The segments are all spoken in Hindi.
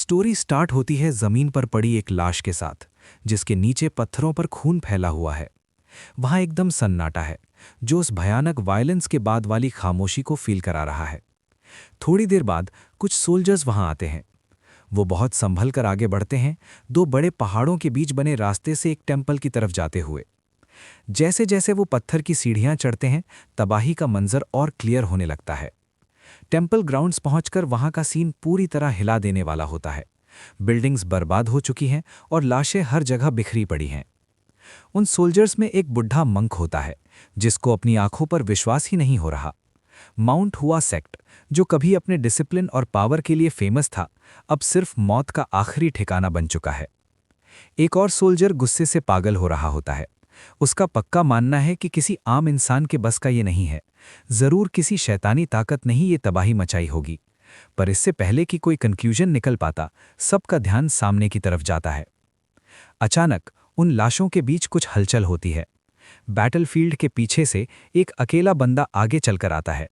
स्टोरी स्टार्ट होती है जमीन पर पड़ी एक लाश के साथ, जिसके नीचे पत्थरों पर खून फैला हुआ है। वहां एकदम सन्नाटा है, जो उस भयानक वायलेंस के बाद वाली खामोशी को फील करा रहा है। थोड़ी देर बाद कुछ सोल्जर्स वहां आते हैं। वो बहुत संभल कर आगे बढ़ते हैं, दो बड़े पहाड़ों के बीच बने रास्ते से एक टेम्पल की तरफ जाते हुए। जैसे जैसे वो पत्थर की सीढ़ियां चढ़ते हैं, तबाही का मंजर और क्लियर होने लगता है। टेम्पल ग्राउंड्स पहुंचकर वहां का सीन पूरी तरह हिला देने वाला होता है। बिल्डिंग्स बर्बाद हो चुकी हैं और लाशें हर जगह बिखरी पड़ी हैं। उन सोल्जर्स में एक बुढ़ा मंक होता है, जिसको अपनी आंखों पर विश्वास ही नहीं हो रहा। माउंट हुआ सेक्ट, जो कभी अपने डिसिप्लिन और पावर के लिए फेमस था, अब सिर्फ मौत का आखिरी ठिकाना बन चुका है। एक और सोल्जर गुस्से से पागल हो रहा होता है। उसका पक्का मानना है कि किसी आम इंसान के बस का ये नहीं है। जरूर किसी शैतानी ताकत ने ही ये तबाही मचाई होगी। पर इससे पहले कि कोई कंक्लूजन निकल पाता, सबका ध्यान सामने की तरफ जाता है। अचानक उन लाशों के बीच कुछ हलचल होती है। बैटलफील्ड के पीछे से एक अकेला बंदा आगे चलकर आता है।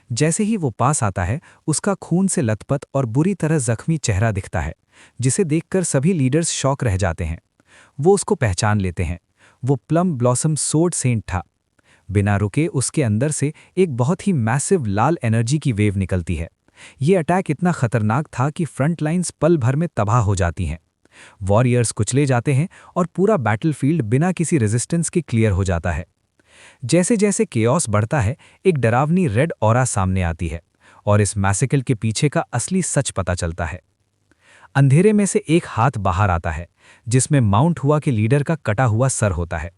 जैसे ही वो पास आता है, उसका खून से लथपथ और बुरी तरह जख्मी चेहरा दिखता है, जिसे देखकर सभी लीडर्स शॉक रह जाते हैं। वो उसको पहचान लेते हैं। वो प्लम ब्लॉसम सोर्ड सेंट था। बिना रुके उसके अंदर से एक बहुत ही मैसिव लाल एनर्जी की वेव निकलती है। ये अटैक इतना खतरनाक था कि फ्रंट लाइन्स पल भर में तबाह हो जाती हैं। वॉरियर्स कुचले जाते हैं और पूरा बैटलफील्ड बिना किसी रेजिस्टेंस के क्लियर हो जाता है। जैसे जैसे केओस बढ़ता है, एक डरावनी रेड ऑरा सामने आती है और इस मैसेकल के पीछे का असली सच पता चलता है। अंधेरे में से एक हाथ बाहर आता है, जिसमें माउंट हुआ के लीडर का कटा हुआ सर होता है।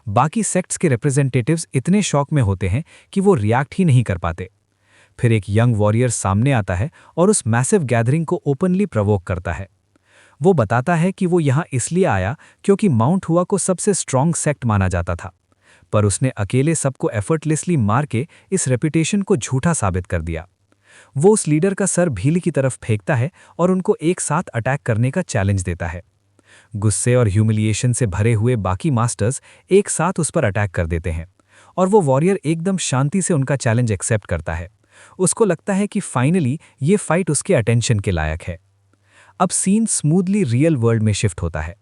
बाकी सेक्ट्स के रिप्रेजेंटेटिव्स इतने शॉक में होते हैं कि वो रिएक्ट ही नहीं कर पाते। फिर एक यंग वॉरियर सामने आता है और उस मैसिव गैदरिंग को ओपनली प्रवोक करता है। वो बताता है कि वो यहाँ इसलिए आया क्योंकि माउंट हुआ को सबसे स्ट्रॉन्ग सेक्ट माना जाता था, पर उसने अकेले सबको एफर्टलेसली मार के इस रेपुटेशन को झूठा साबित कर दिया। वो उस लीडर का सर भील की तरफ फेंकता है और उनको एक साथ अटैक करने का चैलेंज देता है। गुस्से और ह्यूमिलिएशन से भरे हुए बाकी मास्टर्स एक साथ उस पर अटैक कर देते हैं और वो वॉरियर एकदम शांति से उनका चैलेंज एक्सेप्ट करता है। उसको लगता है कि फाइनली ये फाइट उसके अटेंशन के लायक है। अब सीन स्मूथली रियल वर्ल्ड में शिफ्ट होता है।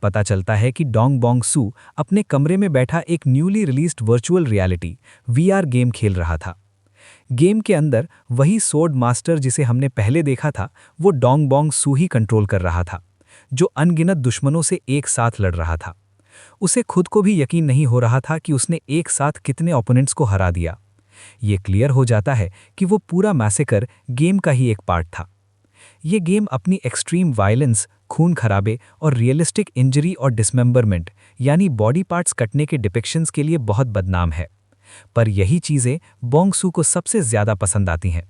पता चलता है कि डोंग बोंग सू अपने कमरे में बैठा एक newly released virtual reality VR game खेल रहा था। गेम के अंदर वही सोर्ड मास्टर जिसे हमने पहले देखा था, वो डोंग बोंग सू ही कंट्रोल कर रहा था, जो अनगिनत दुश्मनों से एक साथ लड़ रहा था। उसे खुद को भी यकीन नहीं हो रहा था कि उसने एक साथ कितने ओपोनेंट्स को हरा दिया। ये क्लियर हो जाता है कि वो पूरा मैसेकर गेम का ही एक पार्ट था। ये गेम अपनी एक्सट्रीम वायलेंस, खून खराबे और रियलिस्टिक इंजरी और डिसमेंबरमेंट यानी बॉडी पार्ट्स कटने के डिपिक्शंस के लिए बहुत बदनाम है। पर यही चीज़ें बोंग सू को सबसे ज़्यादा पसंद आती हैं।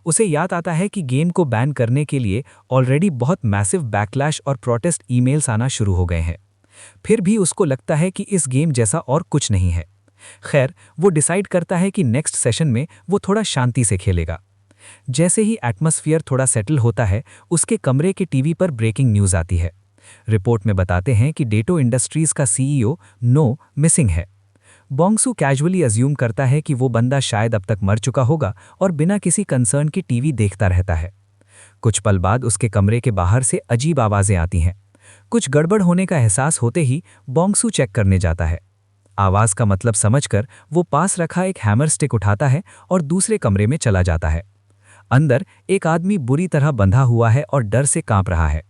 उसे याद आता है कि गेम को बैन करने के लिए ऑलरेडी बहुत मैसिव बैकलैश और प्रोटेस्ट ईमेल्स आना शुरू हो गए हैं। फिर भी उसको लगता है कि इस गेम जैसा और कुछ नहीं है। खैर, वो डिसाइड करता है कि नेक्स्ट सेशन में वो थोड़ा शांति से खेलेगा। जैसे ही एटमॉस्फेयर थोड़ा सेटल होता है, उसके कमरे के टीवी पर ब्रेकिंग न्यूज़ आती है। रिपोर्ट में बताते हैं कि डेटो इंडस्ट्रीज का सीईओ नो मिसिंग है। बोंग सू कैजुअली अज्यूम करता है कि वो बंदा शायद अब तक मर चुका होगा और बिना किसी कंसर्न के टीवी देखता रहता है। कुछ पल बाद उसके कमरे के बाहर से अजीब आवाज़ें आती हैं। कुछ गड़बड़ होने का एहसास होते ही बोंग सू चेक करने जाता है। आवाज़ का मतलब समझकर वो पास रखा एक हैमर स्टिक उठाता है और दूसरे कमरे में चला जाता है। अंदर एक आदमी बुरी तरह बंधा हुआ है और डर से कांप रहा है।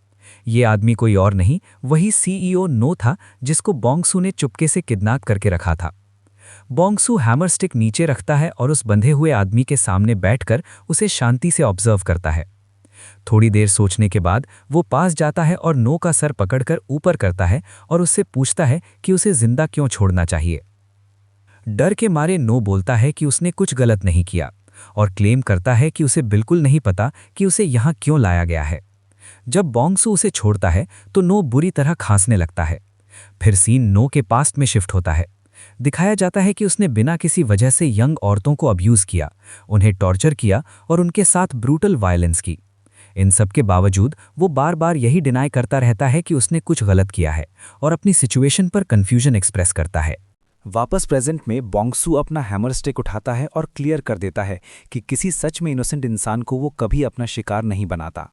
ये आदमी कोई और नहीं, वही सीईओ नो था, जिसको बोंग सू ने चुपके से किडनैप करके रखा था। बोंग सू हैमर स्टिक नीचे रखता है और उस बंधे हुए आदमी के सामने बैठकर उसे शांति से ऑब्जर्व करता है। थोड़ी देर सोचने के बाद वो पास जाता है और नो का सर पकड़कर ऊपर करता है और उससे पूछता है कि उसे जिंदा क्यों छोड़ना चाहिए। डर के मारे नो बोलता है कि उसने कुछ गलत नहीं किया और क्लेम करता है कि उसे बिल्कुल नहीं पता कि उसे यहाँ क्यों लाया गया है। जब बोंग सू उसे छोड़ता है तो नो बुरी तरह खांसने लगता है। फिर सीन नो के पास्ट में शिफ्ट होता है। दिखाया जाता है कि उसने बिना किसी वजह से यंग औरतों को अब्यूज़ किया, उन्हें टॉर्चर किया और उनके साथ ब्रूटल वायलेंस की। इन सब के बावजूद वो बार बार यही डिनाई करता रहता है कि उसने कुछ गलत किया है और अपनी सिचुएशन पर कन्फ्यूजन एक्सप्रेस करता है। वापस प्रेजेंट में बोंगसू अपना हैमर स्टिक उठाता है और क्लियर कर देता है कि किसी सच में इनोसेंट इंसान को वो कभी अपना शिकार नहीं बनाता।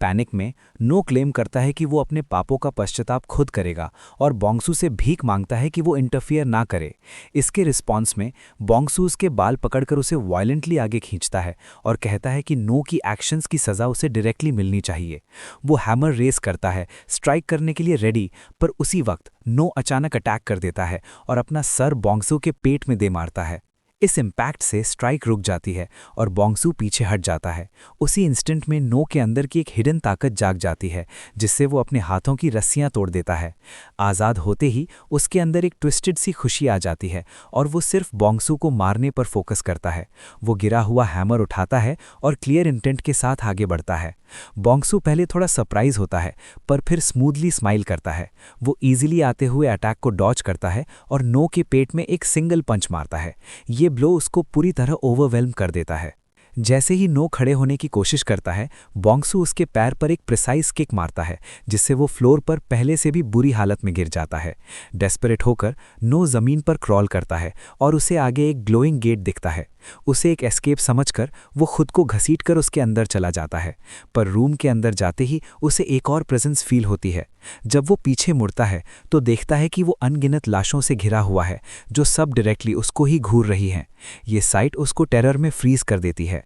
पैनिक में नो क्लेम करता है कि वो अपने पापों का पश्चाताप खुद करेगा और बोंगसू से भीख मांगता है कि वो इंटरफियर ना करे। इसके रिस्पॉन्स में बोंगसू उसके बाल पकड़कर उसे वायलेंटली आगे खींचता है और कहता है कि नो की एक्शंस की सज़ा उसे डायरेक्टली मिलनी चाहिए। वो हैमर रेस करता है, स्ट्राइक करने के लिए रेडी, पर उसी वक्त नो अचानक अटैक कर देता है और अपना सर बोंगसू के पेट में दे मारता है। इस इम्पैक्ट से स्ट्राइक रुक जाती है और बोंगसू पीछे हट जाता है। उसी इंस्टेंट में नो के अंदर की एक हिडन ताकत जाग जाती है जिससे वो अपने हाथों की रस्सियां तोड़ देता है। आज़ाद होते ही उसके अंदर एक ट्विस्टेड सी खुशी आ जाती है और वो सिर्फ बोंगसू को मारने पर फोकस करता है। वो गिरा हुआ हैमर उठाता है और क्लियर इंटेंट के साथ आगे बढ़ता है। बोंगसू पहले थोड़ा सरप्राइज होता है पर फिर स्मूथली स्माइल करता है। वो ईजिली आते हुए अटैक को डॉज करता है और नो के पेट में एक सिंगल पंच मारता है। ये ब्लो उसको पूरी तरह ओवरवेल्म कर देता है। जैसे ही नो खड़े होने की कोशिश करता है, बोंगसू उसके पैर पर एक प्रिसाइज किक मारता है जिससे वो फ्लोर पर पहले से भी बुरी हालत में गिर जाता है। डेस्परेट होकर नो ज़मीन पर क्रॉल करता है और उसे आगे एक ग्लोइंग गेट दिखता है। उसे एक एस्केप समझकर वो खुद को घसीटकर उसके अंदर चला जाता है, पर रूम के अंदर जाते ही उसे एक और प्रेजेंस फील होती है। जब वो पीछे मुड़ता है तो देखता है कि वो अनगिनत लाशों से घिरा हुआ है जो सब डायरेक्टली उसको ही घूर रही हैं। ये साइट उसको टेरर में फ्रीज कर देती है।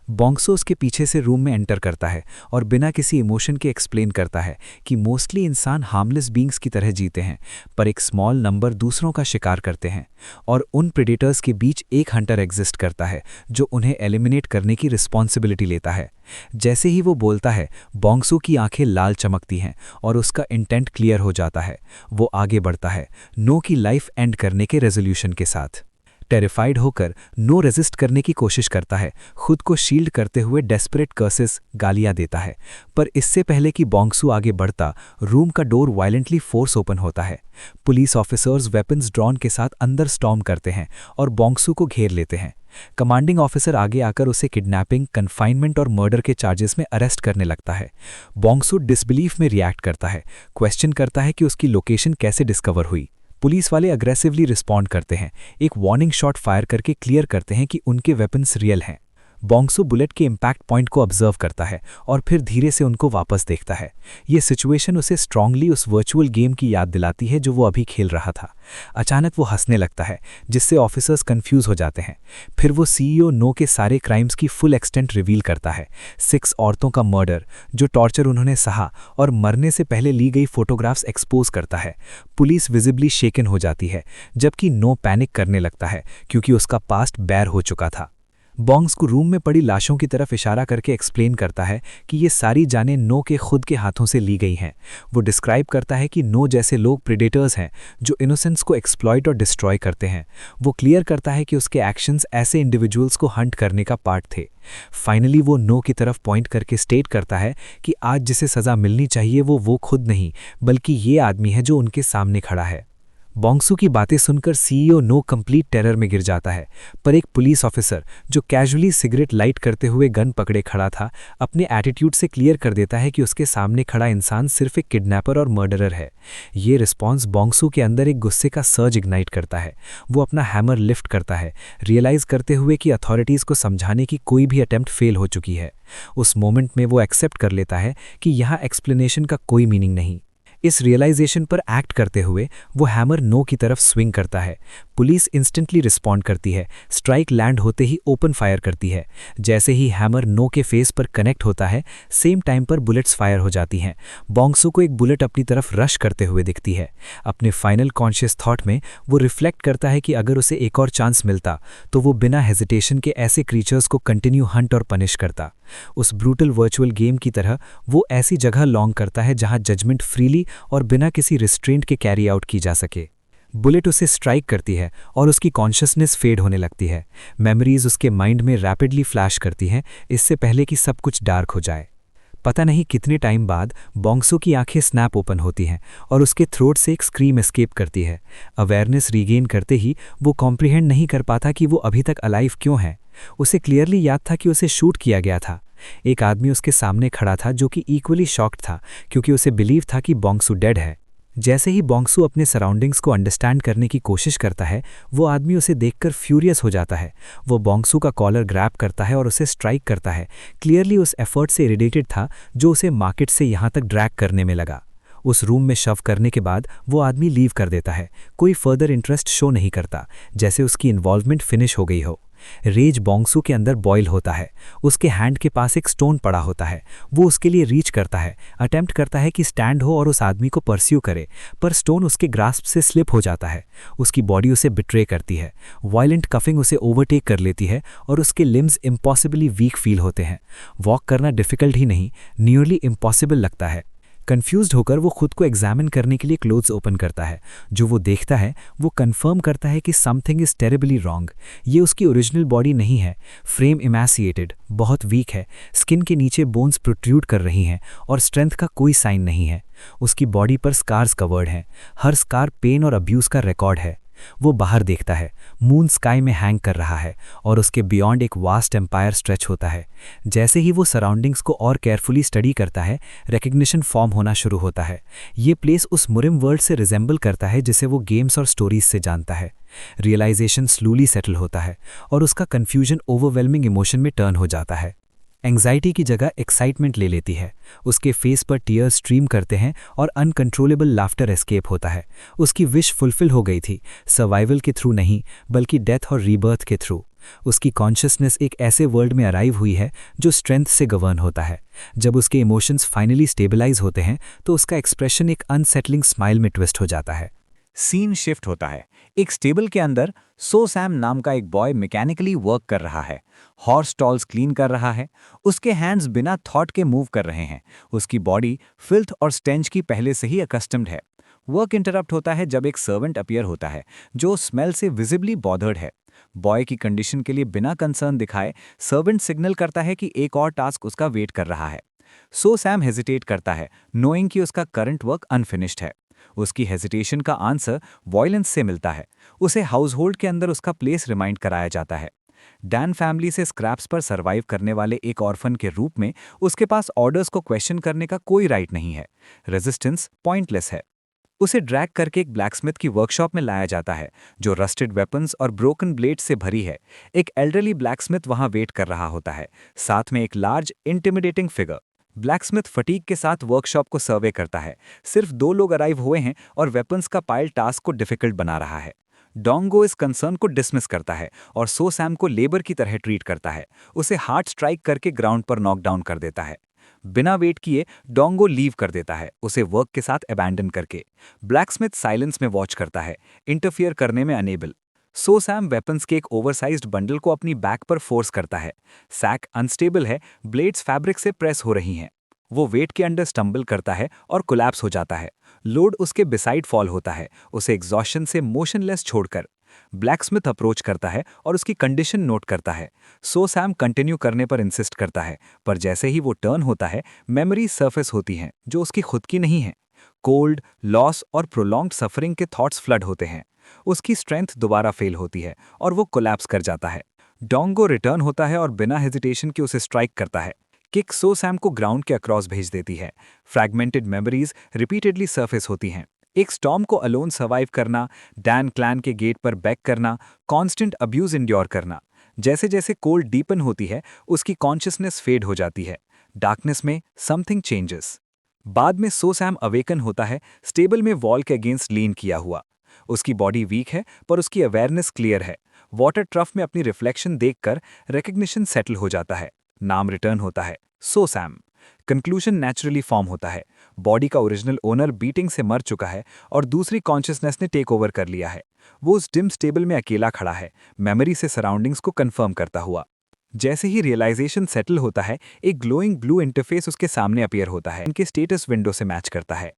बोंगसू उसके पीछे से रूम में एंटर करता है और बिना किसी इमोशन के एक्सप्लेन करता है कि मोस्टली इंसान हार्मलेस बीइंग्स की तरह जीते हैं, पर एक स्मॉल नंबर दूसरों का शिकार करते हैं और उन प्रेडेटर्स के बीच एक हंटर एग्जिस्ट करता है जो उन्हें एलिमिनेट करने की रिस्पॉन्सिबिलिटी लेता है। जैसे ही वो बोलता है, बोंगसू की आंखें लाल चमकती हैं और उसका इंटेंट क्लियर हो जाता है। वो आगे बढ़ता है, नो की लाइफ एंड करने के रेजोल्यूशन के साथ। टेरिफाइड होकर नो रेजिस्ट करने की कोशिश करता है, खुद को शील्ड करते हुए डेस्परेट कर्सेस गालियां देता है, पर इससे पहले कि बोंगसू आगे बढ़ता, रूम का डोर वायलेंटली फोर्स ओपन होता है। पुलिस ऑफिसर्स वेपन्स ड्रॉन के साथ अंदर स्टॉर्म करते हैं और बोंगसू को घेर लेते हैं। कमांडिंग ऑफिसर आगे आकर उसे किडनैपिंग, कन्फाइनमेंट और मर्डर के चार्जेस में अरेस्ट करने लगता है। बोंगसू डिसबिलीफ में रिएक्ट करता है, क्वेश्चन करता है कि उसकी लोकेशन कैसे डिस्कवर हुई। पुलिस वाले अग्रेसिवली रिस्पॉन्ड करते हैं, एक वार्निंग शॉट फायर करके क्लियर करते हैं कि उनके वेपन्स रियल हैं। बोंगसू बुलेट के इम्पैक्ट पॉइंट को ऑब्जर्व करता है और फिर धीरे से उनको वापस देखता है। ये सिचुएशन उसे स्ट्रांगली उस वर्चुअल गेम की याद दिलाती है जो वो अभी खेल रहा था। अचानक वो हंसने लगता है जिससे ऑफिसर्स कंफ्यूज हो जाते हैं। फिर वो सीईओ नो के सारे क्राइम्स की फुल एक्सटेंट रिवील करता है। 6 औरतों का मर्डर, जो टॉर्चर उन्होंने सहा और मरने से पहले ली गई फोटोग्राफ्स एक्सपोज करता है। पुलिस विजिबली शेकन हो जाती है जबकि नो पैनिक करने लगता है क्योंकि उसका पास्ट बैर हो चुका था। बोंगसू रूम में पड़ी लाशों की तरफ इशारा करके एक्सप्लेन करता है कि ये सारी जानें नो के खुद के हाथों से ली गई हैं। वो डिस्क्राइब करता है कि नो जैसे लोग प्रेडेटर्स हैं जो इनोसेंस को एक्सप्लॉइट और डिस्ट्रॉय करते हैं। वो क्लियर करता है कि उसके एक्शंस ऐसे इंडिविजुअल्स को हंट करने का पार्ट थे। फाइनली वो नो की तरफ पॉइंट करके स्टेट करता है कि आज जिसे सज़ा मिलनी चाहिए वो खुद नहीं, बल्कि ये आदमी है जो उनके सामने खड़ा है। बोंगसू की बातें सुनकर सीईओ नो कंप्लीट टेरर में गिर जाता है, पर एक पुलिस ऑफिसर जो कैजुअली सिगरेट लाइट करते हुए गन पकड़े खड़ा था, अपने एटीट्यूड से क्लियर कर देता है कि उसके सामने खड़ा इंसान सिर्फ एक किडनैपर और मर्डरर है। ये रिस्पॉन्स बोंगसू के अंदर एक गुस्से का सर्ज इग्नाइट करता है। वो अपना हैमर लिफ्ट करता है, रियलाइज करते हुए कि अथॉरिटीज़ को समझाने की कोई भी अटेम्प्ट फेल हो चुकी है। उस मोमेंट में वो एक्सेप्ट कर लेता है कि यहाँ एक्सप्लेनेशन का कोई मीनिंग नहीं। इस रियलाइजेशन पर एक्ट करते हुए वो हैमर नो की तरफ स्विंग करता है। पुलिस इंस्टेंटली रिस्पॉन्ड करती है, स्ट्राइक लैंड होते ही ओपन फायर करती है। जैसे ही हैमर नो के फेस पर कनेक्ट होता है, सेम टाइम पर बुलेट्स फायर हो जाती हैं। बोंगसू को एक बुलेट अपनी तरफ रश करते हुए दिखती है। अपने फाइनल कॉन्शियस थॉट में वो रिफ्लेक्ट करता है कि अगर उसे एक और चांस मिलता तो वो बिना हेजिटेशन के ऐसे क्रीचर्स को कंटिन्यू हंट और पनिश करता। उस ब्रूटल वर्चुअल गेम की तरह वो ऐसी जगह लॉन्ग करता है जहां जजमेंट फ्रीली और बिना किसी रिस्ट्रेंट के कैरी आउट की जा सके। बुलेट उसे स्ट्राइक करती है और उसकी कॉन्शियसनेस फेड होने लगती है। मेमोरीज उसके माइंड में रैपिडली फ्लैश करती हैं, इससे पहले कि सब कुछ डार्क हो जाए। पता नहीं कितने टाइम बाद बोंगसू की आंखें स्नैप ओपन होती हैं और उसके थ्रोट से एक स्क्रीम एस्केप करती है। अवेयरनेस रीगेन करते ही वो कॉम्प्रिहेंड नहीं कर पाता कि वो अभी तक अलाइव क्यों है। उसे क्लियरली याद था कि उसे शूट किया गया था। एक आदमी उसके सामने खड़ा था जो कि इक्वली शॉक्ड था क्योंकि उसे बिलीव था कि बोंगसू डेड है। जैसे ही बोंगसू अपने सराउंडिंग्स को अंडरस्टैंड करने की कोशिश करता है, वो आदमी उसे देखकर फ्यूरियस हो जाता है। वो बोंगसू का कॉलर ग्रैब करता है और उसे स्ट्राइक करता है। क्लियरली उस एफर्ट से इरिटेटेड था जो उसे मार्केट से यहाँ तक ड्रैग करने में लगा। उस रूम में शव करने के बाद वो आदमी लीव कर देता है, कोई फर्दर इंटरेस्ट शो नहीं करता, जैसे उसकी इन्वॉल्वमेंट फिनिश हो गई हो। रेज बोंगसू के अंदर बॉयल होता है। उसके हैंड के पास एक स्टोन पड़ा होता है। वो उसके लिए रीच करता है, अटेम्प्ट करता है कि स्टैंड हो और उस आदमी को परस्यू करे, पर स्टोन उसके ग्रास्प से स्लिप हो जाता है। उसकी बॉडी उसे बिट्रे करती है। वायलेंट कफिंग उसे ओवरटेक कर लेती है और उसके लिम्स इम्पॉसिबली वीक फील होते हैं। वॉक करना डिफिकल्ट ही नहीं, नियरली इम्पॉसिबल लगता है। कंफ्यूज्ड होकर वो खुद को एग्जामिन करने के लिए क्लोथ्स ओपन करता है। जो वो देखता है वो कंफर्म करता है कि समथिंग इज टेरिबली रॉन्ग। ये उसकी ओरिजिनल बॉडी नहीं है। फ्रेम इमैसिएटेड, बहुत वीक है, स्किन के नीचे बोन्स प्रोट्रूड कर रही हैं और स्ट्रेंथ का कोई साइन नहीं है। उसकी बॉडी पर स्कार्स कवर्ड हैं। हर स्कार पेन और अब्यूज़ का रिकॉर्ड है। वो बाहर देखता है, मून स्काई में हैंग कर रहा है और उसके बियॉन्ड एक वास्ट एम्पायर स्ट्रेच होता है। जैसे ही वो सराउंडिंग्स को और केयरफुली स्टडी करता है, रिकग्निशन फॉर्म होना शुरू होता है। ये प्लेस उस मुरिम वर्ल्ड से रिजेंबल करता है जिसे वो गेम्स और स्टोरीज से जानता है। रियलाइजेशन स्लोली सेटल होता है और उसका कन्फ्यूजन ओवरवेलमिंग इमोशन में टर्न हो जाता है। एंग्जाइटी की जगह एक्साइटमेंट ले लेती है। उसके फेस पर टीयर्स स्ट्रीम करते हैं और अनकंट्रोलेबल लाफ्टर एस्केप होता है। उसकी विश फुलफिल हो गई थी, सर्वाइवल के थ्रू नहीं बल्कि डेथ और रीबर्थ के थ्रू। उसकी कॉन्शियसनेस एक ऐसे वर्ल्ड में अराइव हुई है जो स्ट्रेंथ से गवर्न होता है। जब उसके इमोशंस फाइनली स्टेबलाइज होते हैं तो उसका एक्सप्रेशन एक अनसेटलिंग स्माइल में ट्विस्ट हो जाता है। सीन शिफ्ट होता है। एक स्टेबल के अंदर सो सैम नाम का एक बॉय मैकेनिकली वर्क कर रहा है। हॉर्स स्टॉल्स क्लीन कर रहा है। उसके हैंड्स बिना थॉट के मूव कर रहे हैं। उसकी बॉडी फिल्थ और स्टेंच की पहले से ही अकस्टम्ड है। वर्क इंटरप्ट होता है जब एक सर्वेंट अपीयर होता है जो स्मेल से विजिबली बॉदर्ड है। बॉय की कंडीशन के लिए बिना कंसर्न दिखाए सर्वेंट सिग्नल करता है कि एक और टास्क उसका वेट कर रहा है। सो सैम हेजिटेट करता है, नोइंग कि उसका करंट वर्क अनफिनिश्ड है। उसकी हेजिटेशन का आंसर वॉयलेंस से मिलता है। उसे हाउसहोल्ड के अंदर उसका प्लेस रिमाइंड कराया जाता है। डैन फैमिली से स्क्रैप्स पर सर्वाइव करने वाले एक ऑर्फन के रूप में उसके पास ऑर्डर्स को क्वेश्चन करने का कोई राइट नहीं है। रेजिस्टेंस पॉइंटलेस है। उसे ड्रैग करके एक ब्लैकस्मिथ की वर्कशॉप में लाया जाता है जो रस्टेड वेपन्स और ब्रोकन ब्लेड से भरी है। एक एल्डरली ब्लैकस्मिथ वहां वेट कर रहा होता है, साथ में एक large intimidating figure. Blacksmith fatigue के साथ वर्कशॉप को सर्वे करता है। सिर्फ 2 लोग अराइव हुए हैं और वेपन्स का पाइल टास्क को डिफिकल्ट बना रहा है। डोंगो इस कंसर्न को डिसमिस करता है और सो सैम को लेबर की तरह ट्रीट करता है। उसे हार्ड स्ट्राइक करके ग्राउंड पर नॉकडाउन कर देता है। बिना वेट किए डोंगो लीव कर देता है, उसे वर्क के साथ अबैंडन करके। ब्लैकस्मिथ साइलेंस में वॉच करता है, इंटरफियर करने में अनेबल। सो सैम वेपन्स के एक ओवरसाइज्ड बंडल को अपनी बैक पर फोर्स करता है। सैक अनस्टेबल है, ब्लेड्स फैब्रिक से प्रेस हो रही हैं। वो वेट के अंडर स्टंबल करता है और कोलैप्स हो जाता है। लोड उसके बिसाइड फॉल होता है, उसे एग्जॉशन से मोशनलेस छोड़कर। ब्लैकस्मिथ अप्रोच करता है और उसकी कंडीशन नोट करता है। सो सैम कंटिन्यू करने पर इंसिस्ट करता है, पर जैसे ही वो टर्न होता है मेमोरी सरफेस होती हैं जो उसकी खुद की नहीं है। कोल्ड, लॉस और प्रोलॉन्ग्ड सफरिंग के थॉट्स फ्लड होते हैं। उसकी स्ट्रेंथ दोबारा फेल होती है और वो कोलैप्स कर जाता है। डोंगो रिटर्न होता है और बिना हेजिटेशन के उसे स्ट्राइक करता है। किक सो सैम को ग्राउंड के अक्रॉस भेज देती है। फ्रैगमेंटेड मेमोरीज रिपीटेडली सरफेस होती हैं। एक स्टॉर्म को अलोन सर्वाइव करना, डैन क्लैन के गेट पर बैक करना, कांस्टेंट अब्यूज इंड्योर करना। जैसे जैसे कोल्ड डीपन होती है उसकी कॉन्शियसनेस फेड हो जाती है। डार्कनेस में समथिंग चेंजेस। बाद में सो सैम अवेकन होता है, स्टेबल में वॉल के अगेंस्ट लीन किया हुआ। उसकी बॉडी वीक है पर उसकी अवेयरनेस क्लियर है। वाटर ट्रफ में अपनी रिफ्लेक्शन देखकर रिकग्निशन सेटल हो जाता है। नाम रिटर्न होता है, सो सैम। कंक्लूजन नेचुरली फॉर्म होता है। बॉडी का ओरिजिनल ओनर बीटिंग से मर चुका है और दूसरी कॉन्शियसनेस ने टेक ओवर कर लिया है। वो उस डिम स्टेबल में अकेला खड़ा है, मेमोरी से सराउंडिंग्स को कंफर्म करता हुआ। जैसे ही रियलाइजेशन सेटल होता है, एक ग्लोइंग ब्लू इंटरफेस उसके सामने अपीयर होता है, इनके स्टेटस विंडो से मैच करता है।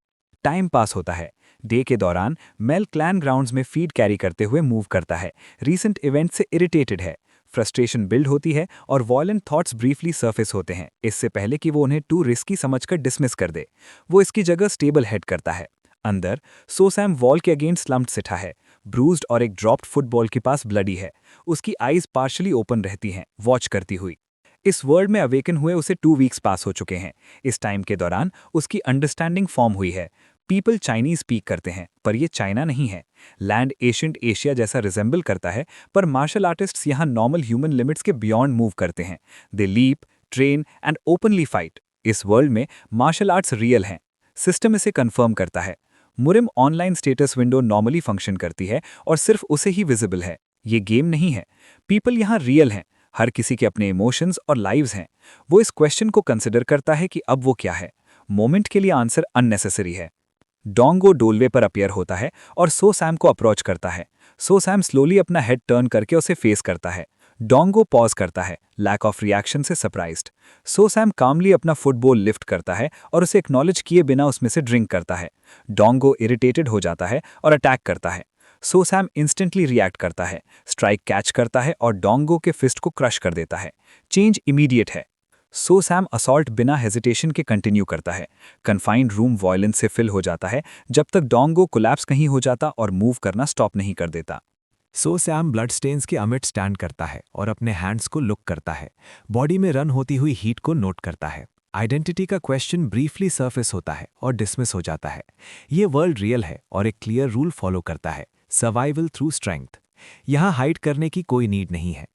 टाइम पास होता है। डे के दौरान मेल क्लैन ग्राउंड्स में फीड कैरी करते हुए मूव करता है। रीसेंट इवेंट से इरिटेटेड है। फ्रस्ट्रेशन बिल्ड होती है और वॉयलेंट थॉट्स ब्रीफली सरफेस होते हैं, इससे पहले कि वो उन्हें टू रिस्की समझकर डिसमिस कर दे। वो इसकी जगह स्टेबल हेड करता है। अंदर सो सैम वॉल के अगेंस्ट स्लम्प्ड सिटा है, ब्रूज्ड और एक ड्रॉप्ड फुटबॉल के पास ब्लडी है। उसकी आईज पार्शली ओपन रहती हैं, वॉच करती हुई। इस वर्ल्ड में अवेकन हुए उसे 2 वीक्स पास हो चुके हैं। इस टाइम के दौरान उसकी अंडरस्टैंडिंग फॉर्म हुई है। पीपल चाइनीज स्पीक करते हैं, पर ये चाइना नहीं है। लैंड एशियंट एशिया जैसा रिजेंबल करता है, पर मार्शल आर्टिस्ट्स यहाँ नॉर्मल ह्यूमन लिमिट्स के बियॉन्ड मूव करते हैं। They leap, train and openly fight. इस वर्ल्ड में मार्शल आर्ट्स रियल हैं। सिस्टम इसे कंफर्म करता है। Murim online status window normally function करती है और सिर्फ उसे ही विजिबल है। ये गेम नहीं है। पीपल यहाँ रियल हैं। हर किसी के अपने इमोशंस और लाइव्स हैं। वो इस क्वेश्चन को कंसिडर करता है कि अब वो क्या है। मोमेंट के लिए आंसर अननेसेसरी है। डोंगो डोलवे पर अपीयर होता है और सो सैम को अप्रोच करता है। सो सैम स्लोली अपना हेड टर्न करके उसे फेस करता है। डोंगो पॉज करता है, लैक ऑफ रिएक्शन से सरप्राइज्ड। सो सैम कामली अपना फुटबॉल लिफ्ट करता है और उसे एक्नॉलेज किए बिना उसमें से ड्रिंक करता है। डोंगो इरिटेटेड हो जाता है और अटैक करता है। सो सैम इंस्टेंटली रिएक्ट करता है, स्ट्राइक कैच करता है और डोंगो के फिस्ट को क्रश कर देता है। चेंज इमीडिएट है। सो सैम असॉल्ट बिना हेजिटेशन के कंटिन्यू करता है। कन्फाइंड रूम वॉयलेंस से फिल हो जाता है जब तक डोंगो कोलैप्स कहीं हो जाता और मूव करना स्टॉप नहीं कर देता। सो सैम ब्लड स्टेन्स के अमिट स्टैंड करता है और अपने हैंड्स को लुक करता है। बॉडी में रन होती हुई हीट को नोट करता है। आइडेंटिटी का क्वेश्चन ब्रीफली सरफेस होता है और डिसमिस हो जाता है। ये वर्ल्ड रियल है और एक क्लियर रूल फॉलो करता है, सर्वाइवल थ्रू स्ट्रेंथ। यहाँ हाइड करने की कोई नीड नहीं है।